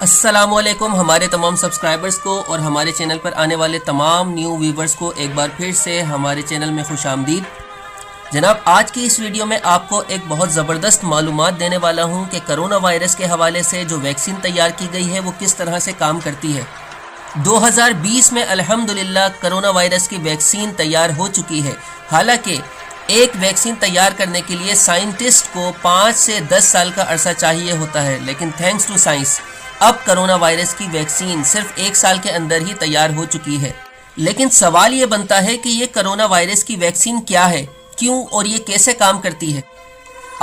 अस्सलाम वालेकुम हमारे तमाम सब्सक्राइबर्स को और हमारे चैनल पर आने वाले तमाम न्यू व्यूवर्स को एक बार फिर से हमारे चैनल में खुश आमदीद। जनाब, आज की इस वीडियो में आपको एक बहुत ज़बरदस्त मालूमात देने वाला हूं कि करोना वायरस के हवाले से जो वैक्सीन तैयार की गई है वो किस तरह से काम करती है। 2020 में अल्हम्दुलिल्लाह करोना वायरस की वैक्सीन तैयार हो चुकी है। हालांकि एक वैक्सीन तैयार करने के लिए साइंटिस्ट को 5 से 10 साल का अरसा चाहिए होता है, लेकिन थैंक्स टू साइंस अब करोना वायरस की वैक्सीन सिर्फ 1 साल के अंदर ही तैयार हो चुकी है। लेकिन सवाल ये बनता है कि ये करोना वायरस की वैक्सीन क्या है, क्यों और ये कैसे काम करती है।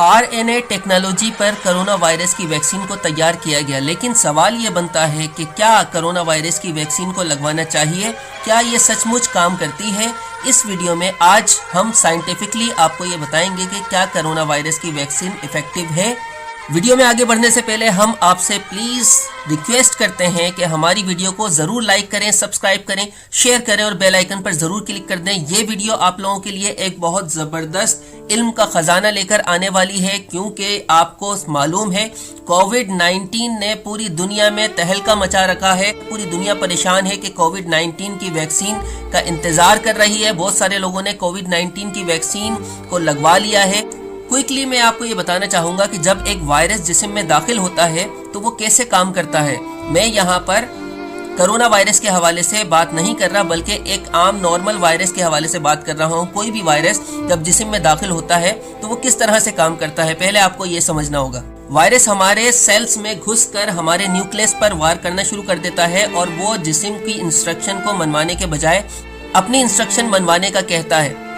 RNA टेक्नोलॉजी पर करोना वायरस की वैक्सीन को तैयार किया गया, लेकिन सवाल ये बनता है कि क्या करोना वायरस की वैक्सीन को लगवाना चाहिए, क्या ये सचमुच काम करती है। इस वीडियो में आज हम साइंटिफिकली आपको ये बताएंगे कि क्या करोना वायरस की वैक्सीन इफेक्टिव है। वीडियो में आगे बढ़ने से पहले हम आपसे प्लीज़ रिक्वेस्ट करते हैं कि हमारी वीडियो को ज़रूर लाइक करें, सब्सक्राइब करें, शेयर करें और बेल आइकन पर ज़रूर क्लिक कर दें। ये वीडियो आप लोगों के लिए एक बहुत ज़बरदस्त इल्म का ख़जाना लेकर आने वाली है, क्योंकि आपको मालूम है कोविड-19 ने पूरी दुनिया में तहलका मचा रखा है। पूरी दुनिया परेशान है कि कोविड-19 की वैक्सीन का इंतज़ार कर रही है। बहुत सारे लोगों ने कोविड-19 की वैक्सीन को लगवा लिया है। क्विकली मैं आपको ये बताना चाहूँगा कि जब एक वायरस जिस्म में दाखिल होता है तो वो कैसे काम करता है। मैं यहाँ पर कोरोना वायरस के हवाले से बात नहीं कर रहा, बल्कि एक आम नॉर्मल वायरस के हवाले से बात कर रहा हूँ। कोई भी वायरस जब जिस्म में दाखिल होता है तो वो किस तरह से काम करता है, पहले आपको ये समझना होगा। वायरस हमारे सेल्स में घुसकर हमारे न्यूक्लियस पर वार करना शुरू कर देता है और वो जिस्म की इंस्ट्रक्शन को मनवाने के बजाय अपनी इंस्ट्रक्शन मनवाने का कहता है।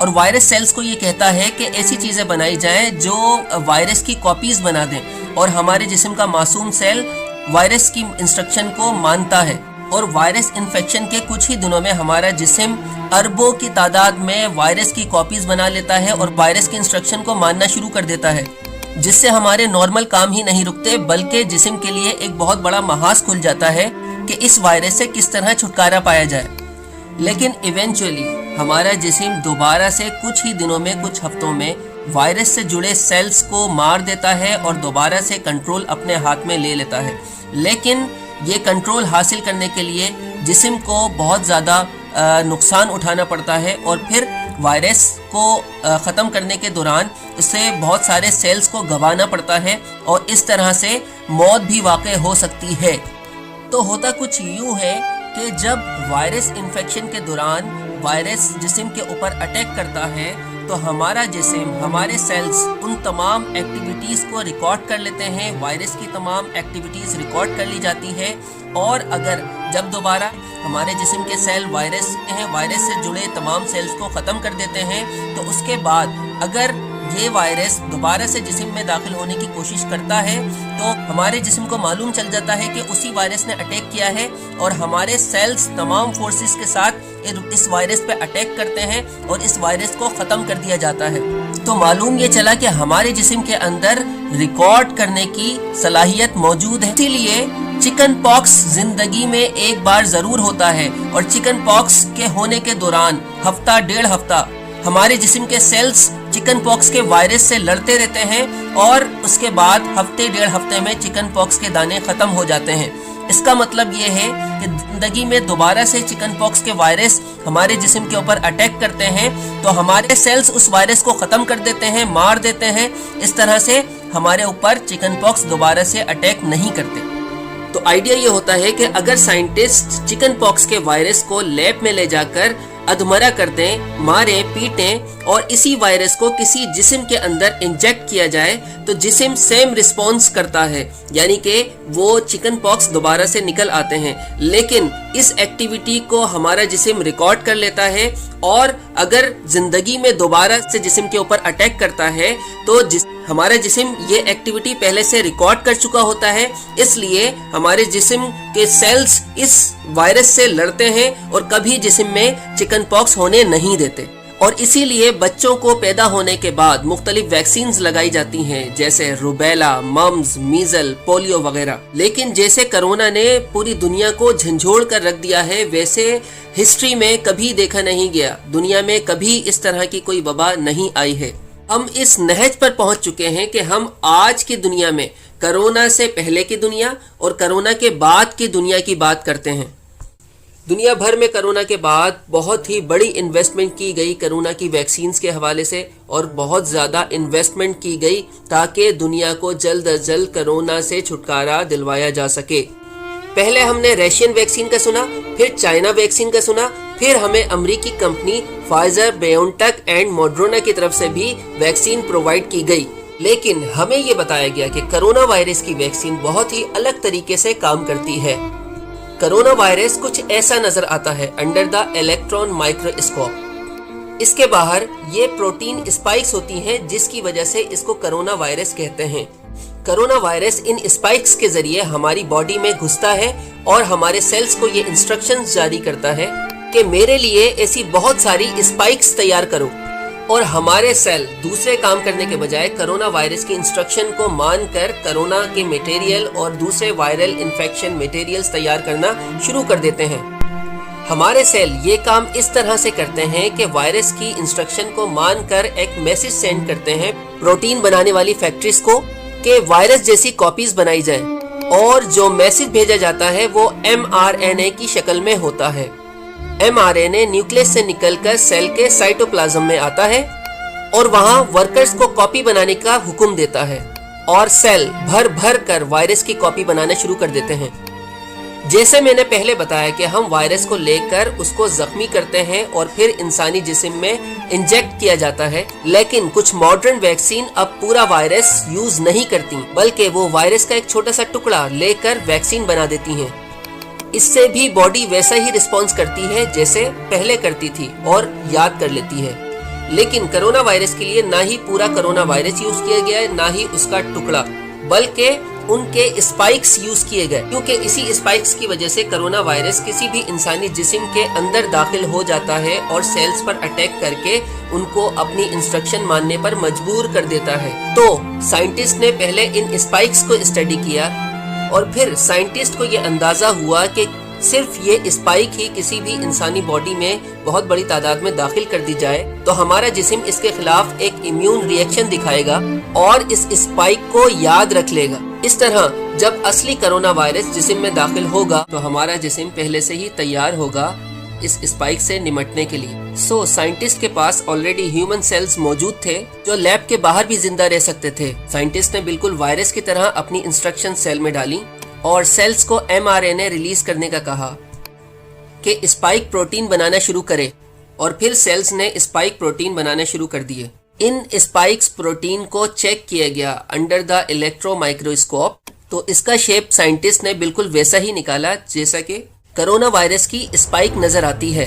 और वायरस सेल्स को ये कहता है कि ऐसी चीज़ें बनाई जाएं जो वायरस की कॉपीज़ बना दें, और हमारे जिस्म का मासूम सेल वायरस की इंस्ट्रक्शन को मानता है। और वायरस इन्फेक्शन के कुछ ही दिनों में हमारा जिस्म अरबों की तादाद में वायरस की कॉपीज़ बना लेता है और वायरस की इंस्ट्रक्शन को मानना शुरू कर देता है, जिससे हमारे नॉर्मल काम ही नहीं रुकते, बल्कि जिस्म के लिए एक बहुत बड़ा महाज खुल जाता है कि इस वायरस से किस तरह छुटकारा पाया जाए। लेकिन इवेंचुअली हमारा जिस्म दोबारा से कुछ ही दिनों में, कुछ हफ्तों में वायरस से जुड़े सेल्स को मार देता है और दोबारा से कंट्रोल अपने हाथ में ले लेता है। लेकिन ये कंट्रोल हासिल करने के लिए जिस्म को बहुत ज़्यादा नुकसान उठाना पड़ता है, और फिर वायरस को ख़त्म करने के दौरान उससे बहुत सारे सेल्स को गंवाना पड़ता है और इस तरह से मौत भी वाक़ई हो सकती है। तो होता कुछ यूँ है कि जब वायरस इन्फेक्शन के दौरान वायरस जिस्म के ऊपर अटैक करता है तो हमारा जिस्म, हमारे सेल्स उन तमाम एक्टिविटीज़ को रिकॉर्ड कर लेते हैं। वायरस की तमाम एक्टिविटीज़ रिकॉर्ड कर ली जाती है, और अगर जब दोबारा हमारे जिस्म के सेल वायरस से जुड़े तमाम सेल्स को ख़त्म कर देते हैं, तो उसके बाद अगर ये वायरस दोबारा से जिस्म में दाखिल होने की कोशिश करता है तो हमारे जिस्म को मालूम चल जाता है कि उसी वायरस ने अटैक किया है, और हमारे सेल्स तमाम फोर्सेस के साथ इस वायरस पे अटैक करते हैं और इस वायरस को ख़त्म कर दिया जाता है। तो मालूम ये चला कि हमारे जिस्म के अंदर रिकॉर्ड करने की सलाहियत मौजूद है। इसीलिए चिकन पॉक्स जिंदगी में एक बार ज़रूर होता है, और चिकन पॉक्स के होने के दौरान हफ्ता 1.5 हफ्ता हमारे जिस्म के सेल्स चिकन पॉक्स के वायरस से लड़ते रहते हैं, और उसके बाद हफ्ते 1.5 हफ्ते में चिकन पॉक्स के दाने ख़त्म हो जाते हैं। इसका मतलब ये है कि ज़िंदगी में दोबारा से चिकन पॉक्स के वायरस हमारे जिस्म के ऊपर अटैक करते हैं तो हमारे सेल्स उस वायरस को ख़त्म कर देते हैं, मार देते हैं। इस तरह से हमारे ऊपर चिकन पॉक्स दोबारा से अटैक नहीं करते। तो आइडिया ये होता है कि अगर साइंटिस्ट चिकन पॉक्स के वायरस को लैब में ले जाकर अधमरा कर दें, मारें, पीटें, और इसी वायरस को किसी जिस्म के अंदर इंजेक्ट किया जाए तो जिस्म सेम रिस्पॉन्स करता है, यानी कि वो चिकन पॉक्स दोबारा से निकल आते हैं। लेकिन इस एक्टिविटी को हमारा जिस्म रिकॉर्ड कर लेता है, और अगर जिंदगी में दोबारा से जिस्म के ऊपर अटैक करता है तो हमारा जिस्म ये एक्टिविटी पहले से रिकॉर्ड कर चुका होता है। इसलिए हमारे जिस्म के सेल्स इस वायरस से लड़ते हैं और कभी जिस्म में चिकन पॉक्स होने नहीं देते। और इसीलिए बच्चों को पैदा होने के बाद मुख्तलिफ वैक्सीन्स लगाई जाती हैं, जैसे रुबेला, मम्स, मीजल, पोलियो वगैरह। लेकिन जैसे कोरोना ने पूरी दुनिया को झंझोड़ कर रख दिया है, वैसे हिस्ट्री में कभी देखा नहीं गया। दुनिया में कभी इस तरह की कोई वबा नहीं आई है। हम इस नहज पर पहुंच चुके हैं कि हम आज की दुनिया में कोरोना से पहले की दुनिया और कोरोना के बाद की दुनिया की बात करते हैं। दुनिया भर में कोरोना के बाद बहुत ही बड़ी इन्वेस्टमेंट की गई कोरोना की वैक्सीन्स के हवाले से, और बहुत ज़्यादा इन्वेस्टमेंट की गई ताकि दुनिया को जल्द अज जल्द कोरोना से छुटकारा दिलवाया जा सके। पहले हमने रशियन वैक्सीन का सुना, फिर चाइना वैक्सीन का सुना, फिर हमें अमेरिकी company Pfizer, BioNTech and Moderna की तरफ से भी वैक्सीन प्रोवाइड की गई। लेकिन हमें ये बताया गया कि कोरोना वायरस की वैक्सीन बहुत ही अलग तरीके से काम करती है। कोरोना वायरस कुछ ऐसा नजर आता है अंडर द इलेक्ट्रॉन माइक्रोस्कोप। इसके बाहर ये प्रोटीन स्पाइक्स होती हैं जिसकी वजह से इसको कोरोना वायरस कहते हैं। कोरोना वायरस इन स्पाइक्स के जरिए हमारी बॉडी में घुसता है और हमारे सेल्स को ये इंस्ट्रक्शंस जारी करता है कि मेरे लिए ऐसी बहुत सारी स्पाइक्स तैयार करो, और हमारे सेल दूसरे काम करने के बजाय कोरोना वायरस की इंस्ट्रक्शन को मानकर कोरोना के मटेरियल और दूसरे वायरल इन्फेक्शन मटेरियल्स तैयार करना शुरू कर देते हैं। हमारे सेल ये काम इस तरह से करते हैं कि वायरस की इंस्ट्रक्शन को मानकर एक मैसेज सेंड करते हैं प्रोटीन बनाने वाली फैक्ट्रीज को कि वायरस जैसी कॉपीज बनाई जाए, और जो मैसेज भेजा जाता है वो mRNA की शक्ल में होता है। mRNA न्यूक्लियस से निकलकर सेल के साइटोप्लाज्म में आता है और वहां वर्कर्स को कॉपी बनाने का हुक्म देता है, और सेल भर भर कर वायरस की कॉपी बनाना शुरू कर देते हैं। जैसे मैंने पहले बताया कि हम वायरस को लेकर उसको जख्मी करते हैं और फिर इंसानी जिस्म में इंजेक्ट किया जाता है, लेकिन कुछ मॉडर्न वैक्सीन अब पूरा वायरस यूज नहीं करती, बल्कि वो वायरस का एक छोटा सा टुकड़ा लेकर वैक्सीन बना देती हैं। इससे भी बॉडी वैसा ही रिस्पॉन्स करती है जैसे पहले करती थी और याद कर लेती है। लेकिन कोरोना वायरस के लिए ना ही पूरा कोरोना वायरस यूज किया गया है, ना ही उसका टुकड़ा, बल्कि उनके स्पाइक्स यूज किए गए, क्योंकि इसी स्पाइक्स की वजह से कोरोना वायरस किसी भी इंसानी जिस्म के अंदर दाखिल हो जाता है और सेल्स पर अटैक करके उनको अपनी इंस्ट्रक्शन मानने पर मजबूर कर देता है। तो साइंटिस्ट ने पहले इन स्पाइक्स को स्टडी किया, और फिर साइंटिस्ट को ये अंदाजा हुआ कि सिर्फ ये स्पाइक ही किसी भी इंसानी बॉडी में बहुत बड़ी तादाद में दाखिल कर दी जाए तो हमारा जिस्म इसके खिलाफ एक इम्यून रिएक्शन दिखाएगा और इस स्पाइक को याद रख लेगा। इस तरह जब असली कोरोना वायरस जिस्म में दाखिल होगा तो हमारा जिस्म पहले से ही तैयार होगा इस स्पाइक से निमटने के लिए। सो साइंटिस्ट के पास ऑलरेडी ह्यूमन सेल्स मौजूद थे जो लैब के बाहर भी जिंदा रह सकते थे। साइंटिस्ट ने बिल्कुल वायरस की तरह अपनी इंस्ट्रक्शन सेल में डाली और सेल्स को mRNA रिलीज करने का कहा कि स्पाइक प्रोटीन बनाना शुरू करे, और फिर सेल्स ने स्पाइक प्रोटीन बनाना शुरू कर दिए। इन स्पाइक्स प्रोटीन को चेक किया गया अंडर द इलेक्ट्रो माइक्रोस्कोप, तो इसका शेप साइंटिस्ट ने बिल्कुल वैसा ही निकाला जैसा कि कोरोना वायरस की स्पाइक नजर आती है।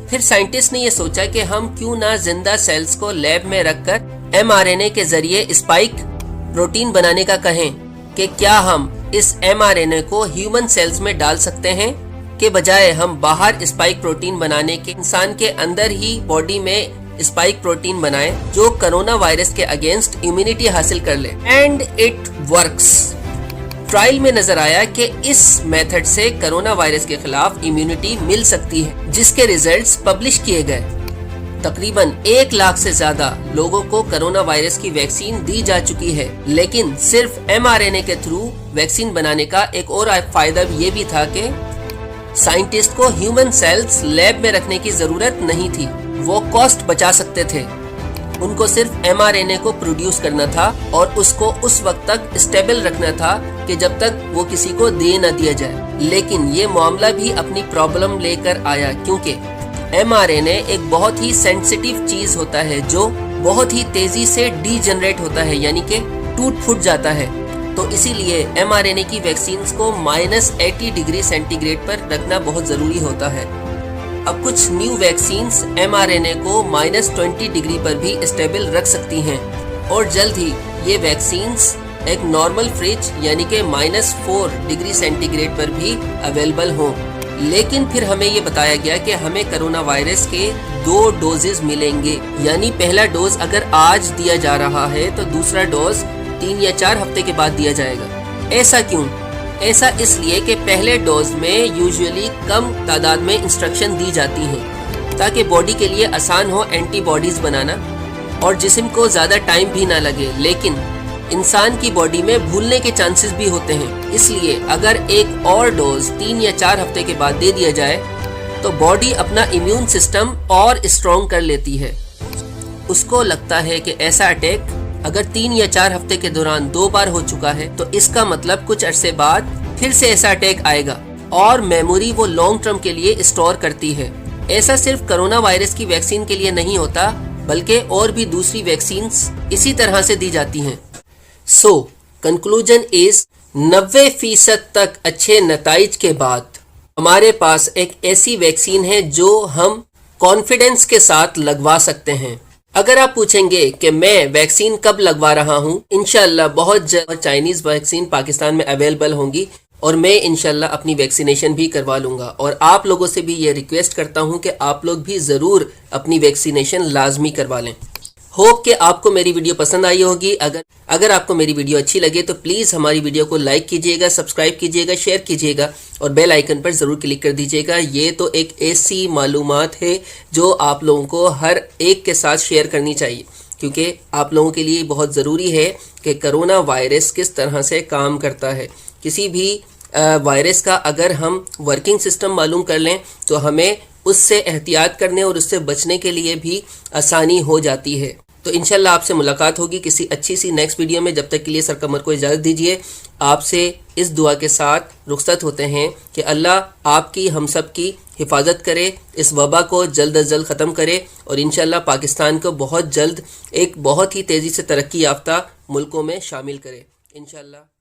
फिर साइंटिस्ट ने यह सोचा कि हम क्यों ना जिंदा सेल्स को लैब में रखकर mRNA के जरिए स्पाइक प्रोटीन बनाने का कहें कि क्या हम इस mRNA को ह्यूमन सेल्स में डाल सकते हैं के बजाय हम बाहर स्पाइक प्रोटीन बनाने के इंसान के अंदर ही बॉडी में स्पाइक प्रोटीन बनाएं जो कोरोना वायरस के अगेंस्ट इम्यूनिटी हासिल कर ले। And it works. ट्रायल में नजर आया कि इस मेथड से कोरोना वायरस के खिलाफ इम्यूनिटी मिल सकती है, जिसके रिजल्ट्स पब्लिश किए गए। तकरीबन 1 लाख से ज्यादा लोगों को कोरोना वायरस की वैक्सीन दी जा चुकी है, लेकिन सिर्फ mRNA के थ्रू वैक्सीन बनाने का एक और फायदा ये भी था कि साइंटिस्ट को ह्यूमन सेल्स लैब में रखने की जरूरत नहीं थी, वो कॉस्ट बचा सकते थे। उनको सिर्फ mRNA को प्रोड्यूस करना था और उसको उस वक्त तक स्टेबल रखना था कि जब तक वो किसी को दे न दिया जाए। लेकिन ये मामला भी अपनी प्रॉब्लम लेकर आया, क्योंकि mRNA एक बहुत ही सेंसिटिव चीज होता है जो बहुत ही तेजी से डीजनरेट होता है, यानी कि टूट फूट जाता है। तो इसीलिए mRNA की वैक्सीन्स को -80 डिग्री सेंटीग्रेड पर रखना बहुत जरूरी होता है। अब कुछ न्यू वैक्सीन्स mRNA को -20 डिग्री पर भी स्टेबल रख सकती हैं, और जल्द ही ये वैक्सीन्स एक नॉर्मल फ्रिज यानी कि -4 डिग्री सेंटीग्रेड पर भी अवेलेबल हों। लेकिन फिर हमें ये बताया गया कि हमें कोरोना वायरस के 2 डोजेज मिलेंगे, यानी पहला डोज अगर आज दिया जा रहा है तो दूसरा डोज 3 या 4 हफ्ते के बाद दिया जाएगा। ऐसा क्यों? ऐसा इसलिए कि पहले डोज में यूजुअली कम तादाद में इंस्ट्रक्शन दी जाती हैं ताकि बॉडी के लिए आसान हो एंटीबॉडीज बनाना और जिस्म को ज़्यादा टाइम भी ना लगे। लेकिन इंसान की बॉडी में भूलने के चांसेस भी होते हैं। इसलिए अगर एक और डोज 3 या 4 हफ्ते के बाद दे दिया जाए तो बॉडी अपना इम्यून सिस्टम और स्ट्रॉन्ग कर लेती है। उसको लगता है कि ऐसा अटैक अगर 3 या 4 हफ्ते के दौरान 2 बार हो चुका है तो इसका मतलब कुछ अरसे बाद फिर से ऐसा अटैक आएगा, और मेमोरी वो लॉन्ग टर्म के लिए स्टोर करती है। ऐसा सिर्फ कोरोना वायरस की वैक्सीन के लिए नहीं होता, बल्कि और भी दूसरी वैक्सीन्स इसी तरह से दी जाती हैं। सो कंक्लूजन इज 90% तक अच्छे नताइज के बाद हमारे पास एक ऐसी वैक्सीन है जो हम कॉन्फिडेंस के साथ लगवा सकते हैं। अगर आप पूछेंगे कि मैं वैक्सीन कब लगवा रहा हूं, इंशाल्लाह बहुत जल्द चाइनीज वैक्सीन पाकिस्तान में अवेलेबल होंगी और मैं इंशाल्लाह अपनी वैक्सीनेशन भी करवा लूँगा। और आप लोगों से भी ये रिक्वेस्ट करता हूँ कि आप लोग भी ज़रूर अपनी वैक्सीनेशन लाजमी करवा लें। होप कि आपको मेरी वीडियो पसंद आई होगी। अगर आपको मेरी वीडियो अच्छी लगे तो प्लीज़ हमारी वीडियो को लाइक कीजिएगा, सब्सक्राइब कीजिएगा, शेयर कीजिएगा और बेल आइकन पर ज़रूर क्लिक कर दीजिएगा। ये तो एक ऐसी मालूमात है जो आप लोगों को हर एक के साथ शेयर करनी चाहिए, क्योंकि आप लोगों के लिए बहुत ज़रूरी है कि कोरोना वायरस किस तरह से काम करता है। किसी भी वायरस का अगर हम वर्किंग सिस्टम मालूम कर लें तो हमें उससे एहतियात करने और उससे बचने के लिए भी आसानी हो जाती है। तो इंशाल्लाह आपसे मुलाकात होगी किसी अच्छी सी नेक्स्ट वीडियो में। जब तक के लिए सरकमर को इजाज़त दीजिए। आपसे इस दुआ के साथ रुखसत होते हैं कि अल्लाह आपकी हम सब की हिफाजत करे, इस वबा को जल्द अज जल्द ख़त्म करे और इंशाल्लाह पाकिस्तान को बहुत जल्द एक बहुत ही तेज़ी से तरक्की याफ्ता मुल्कों में शामिल करे इंशाल्लाह।